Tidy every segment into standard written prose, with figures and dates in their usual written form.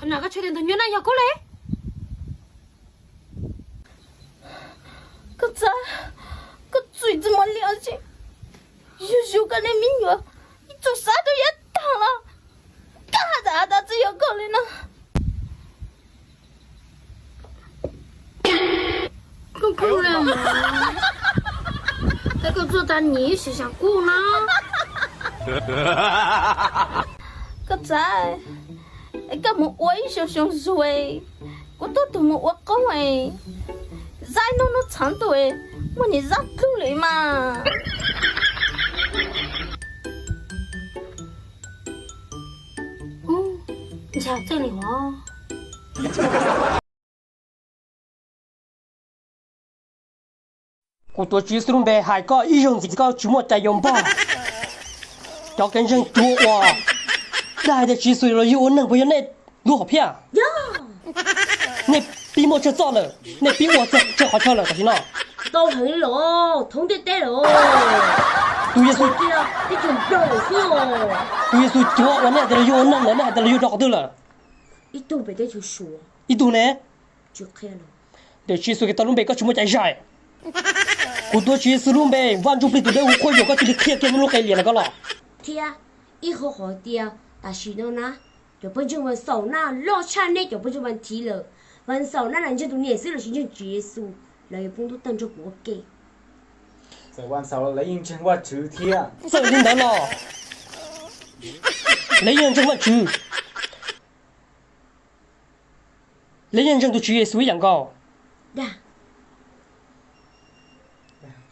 ขนาดก็ช่วยกันตัวนี้นะอย่าก็เลยก็咋个嘴这么良心有个那民女你做啥都也当了干啥的只有个人呢不可能嘛那个做的你是想顾呢个咋cái một quấy sầu sầu rồi có tốt từ một quấy có mày dai nó chán tuổi mà nhỉ rất cứ lấy mà chào chơi này hả cô tôi chỉ dùng bề hai có ý dùng gì có chú một tay dùng bao cho cái chân chua hoa đại để chỉ sử dụng yêu năng bây giờ này đủ hợp nhá này bị một chuyện rồi này bị một chuyện khó chơi rồi cái gì nào都很了同的对了对耶稣你准备说对耶稣就我那的yêu năng này的yêu đọc được rồi一度被他就说一度呢就开了để chỉ sử dụng cái tao luôn bề có chú một tay dài cô tôi chỉ sử dụng bề văn chung bị tụi đây có nhiều cái chỉ kia kia lúc cái liền là cái lọ thì à一好好的但是呢就不就问手那老产呢就不就问题了问手那人家都年岁了心情结束了也不都等着我给在晚上来应征我主题啊这已经难了来验证我主来验证都主耶稣一样高呀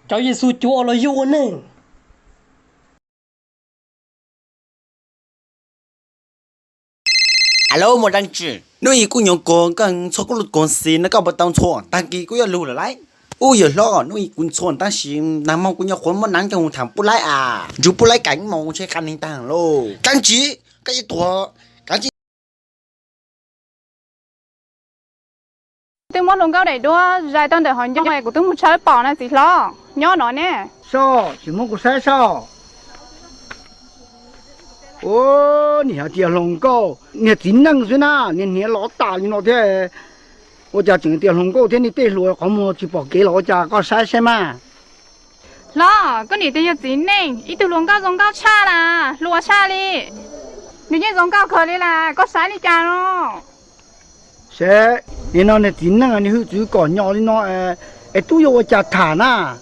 找耶稣就我了有能Alo một đăng chữ nuôi cũng nhung con cần cho con lụt con xin nó có bắt đầu chọn đăng ký cũng lù là lại ôi giờ lo nuôi cũng chọn ta xin nàng mong cũng nhung khốn món nắng trong thảm bút lại à dù bút lại cảnh mong chơi khăn hình tàng lô căng chí cái tuổi căng chí tôi muốn lồng cao để đua dài tao để hỏi cho mày của tôi một trái bỏ này gì lo nhớ nó nè sao chỉ muốn có sai sao ô你要接龙沟你真能是呐你老大你老天我家整点龙沟天你对路好么去报给老家搞啥些嘛 lo có nỉ tiền gì nè ít từ lồng cao cha là lùa cha đi nếu như lồng cao khởi đi là có sai đi cha nó sẽ你那你真能啊你去煮搞鸟你那都有我家谈呐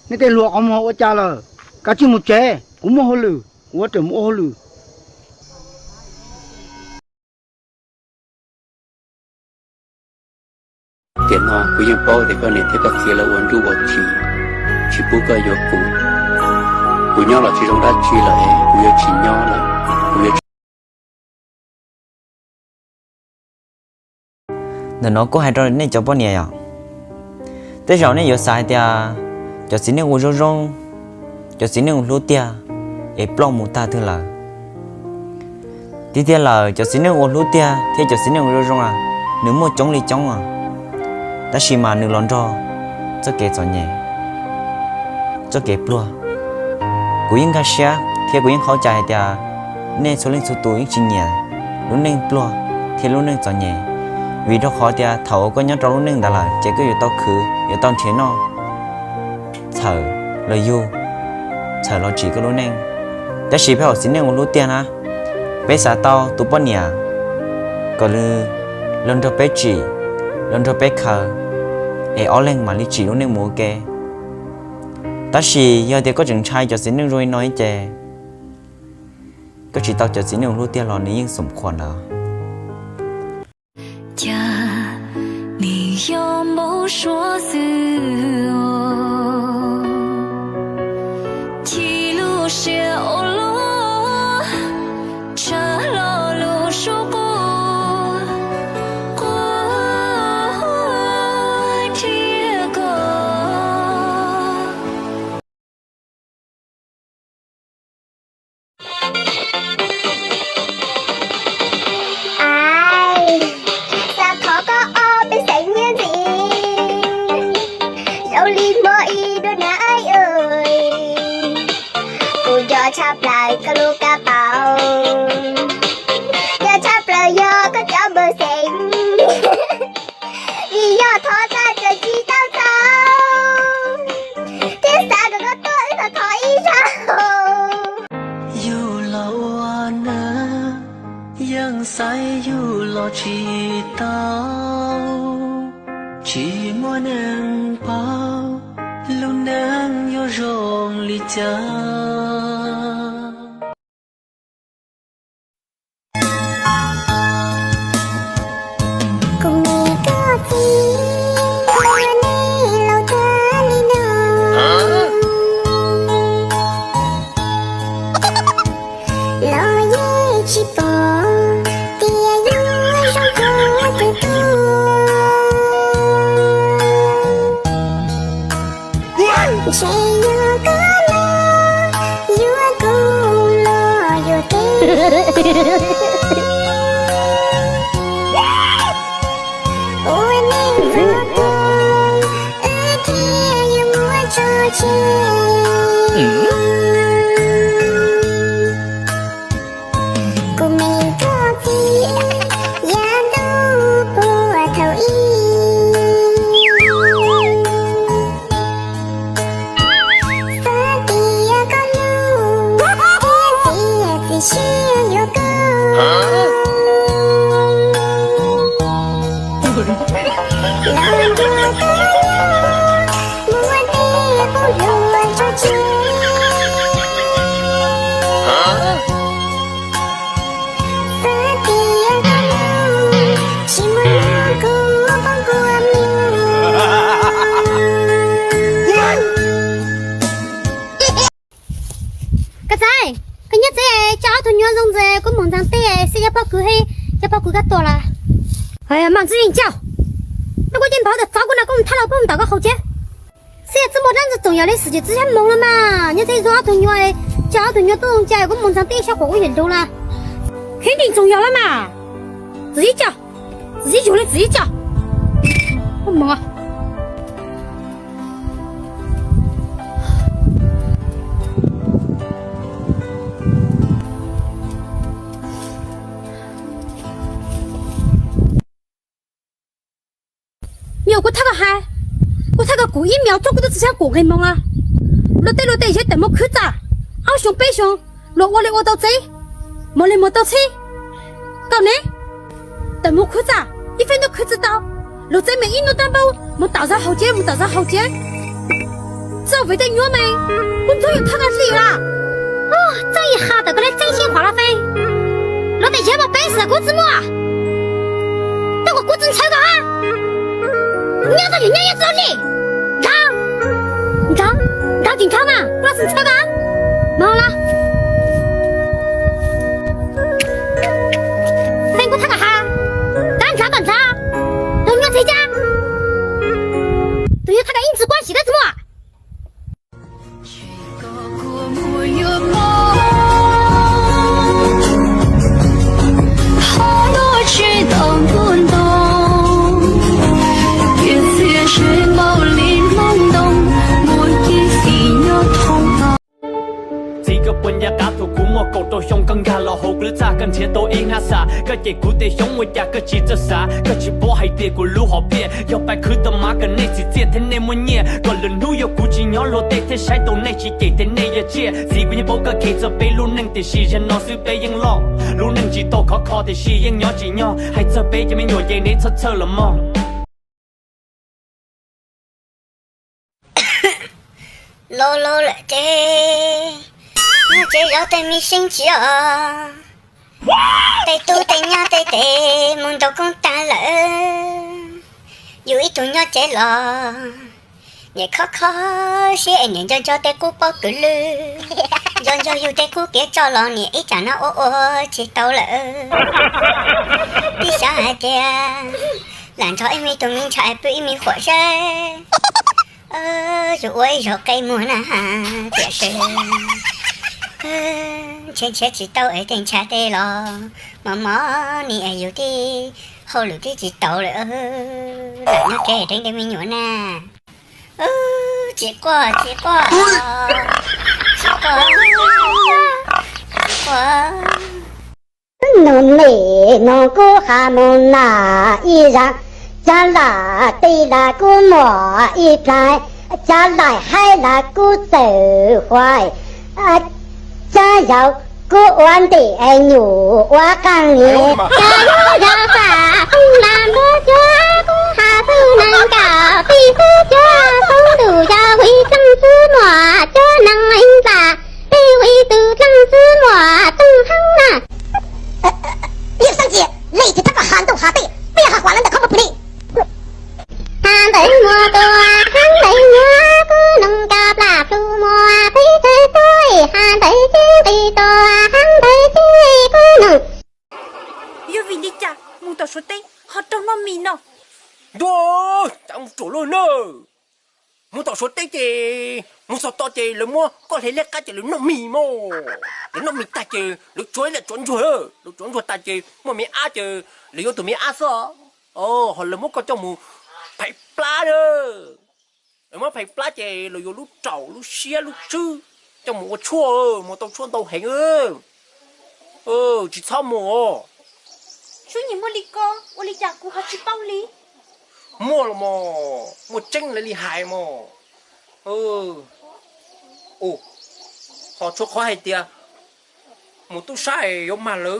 你对路好么我家了搞这么接我么好路我怎么好路tiền nó cũng như bao để con này thấy các kia là uốn ru bột chỉ bố cái yêu cụ nhau là chỉ trong đó chỉ là cụ yêu chỉ nhau là cụ yêu nên nó có hai trò này cho bao nhiêu à tới giờ này giờ sai thì cho xin những uống rong cho xin những lúa tia để plong một ta thôi là tí tia là cho xin những uống lúa tia thì cho xin những rong à nếu một chống đi chống à ta chỉ mà nửa lon cho kẻ cho nhẹ cho kẻ plua cú yên cá xe thì cú yên khó chạy thì nên số lên số tuổi chỉ nhẹ lúc nên plua thì lúc nên cho nhẹ vì đó khó thì thầu có nhớ trong lúc nên đã là chỉ có yếu tao khứ yếu tao thế nó thở lời yêu thở lo chỉ có lúc nên ta chỉ phải học xin nên một lúc tiền á bây giờ tao tụi bọn nhà còn lần cho bé chỉ lần cho bé khờ ở lên mà lý chỉ lúc nên mua kê ta chỉ giờ thì có chừng trai cho xin nên rồi nói chè có chỉ tao cho xin nên lúc tiền lo nên yên sủng khoản à呀，你有没说是我？一路是欧罗，这路路数过。过这个， chỉ tao chỉ muốn nâng bao lúc nâng yo rong li cha忙子人叫，那我今跑的早过来给我们他老婆们打个好结。现在这么样子重要的事情之前忙了嘛？你这说同学叫同学都能叫，我忙上点小活我行动了，肯定重要了嘛。自己叫，自己就来自己叫，我忙啊。我他个嗨，我他个过1秒钟我都只想过去梦啊！落地些等么去咋？熬熊背熊，落我的我到这，没来没到车，搞呢？等么去咋？1分都去知道，落这没一路担保，没打上好接，没打上好接，这为的我们，我终于他个理啦！哦，这一下子过来真心话了飞，落地些把本事过怎么啊？等我过真才个啊！你要到人家也知道你唱警察嘛，我是车干，忙了，等我他个哈，干啥，等我回家，都有他个因子关系的怎么？本也打土古莫狗都凶更加老后古扎跟前都赢哈啥个也古得凶我呀个记着啥个起波还得古路好变要摆去的马个那起接天那么年个人路有估计鸟落得天晒到那起给的那一届谁管你包个开着背路能的是人老是被赢了路能知道靠的是赢鸟几鸟还这背也没鸟也你测了吗老了的我这要对你生气啊！得都得呀得，梦到公蛋了，有一种要这了，你看看些年就叫得古包个了，人有得古别找了你一家那知道了，地下的蓝草一米多米菜不一米火山，如为肉给木那别是。前知道一定吃得了，妈妈你也有的，后路的知道了，那给定的没有呢？结果，农里农姑哈农那一让，家拉对拉姑莫一来，家来还拉姑走坏。家要 cô oan tỷ anh nhủ quá càng nhẹ cha nó ra phà không làm bữa cho cô hà thư năng cả vì cô cho không đủ cho huy tâm sư nọ cho năng anh già vì huy từ tâm sư nọ tâm hăng nà 叶三姐累的这个喊都喊对别喊管了的可不不累喊得我多喊得我姑能嘎啦不莫非最对喊得心里多喊得心姑能 yêu vì đi chả muốn tao số tây họ trong nó mì nó Đó, chẳng chỗ luôn nữa. Muốn tao số tây thì muốn sao to thì lấy mua có thể lấy cá thì lấy nó mì mò. Lấy nó mì ta thì lấy chuối là chuẩn chuối, lấy chuẩn chuối ta thì mua mì á thì lấy vô tụi mì á sao? Họ lấy mua có cho mua phải pla nữa. Lấy mua phải pla thì lấy vô lúc trầu, lúc xía, lúc chư cho mua chua tao hẹn chỉ sao mua. chú nhìn mua lý co mua lý chả cũng họ chỉ bao lý Mua là mua tranh là lý hại họ cho khó hay tiệt một tôi sai giống mà lỡ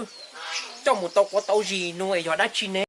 trong một tàu có tàu gì nuôi họ đã chi nè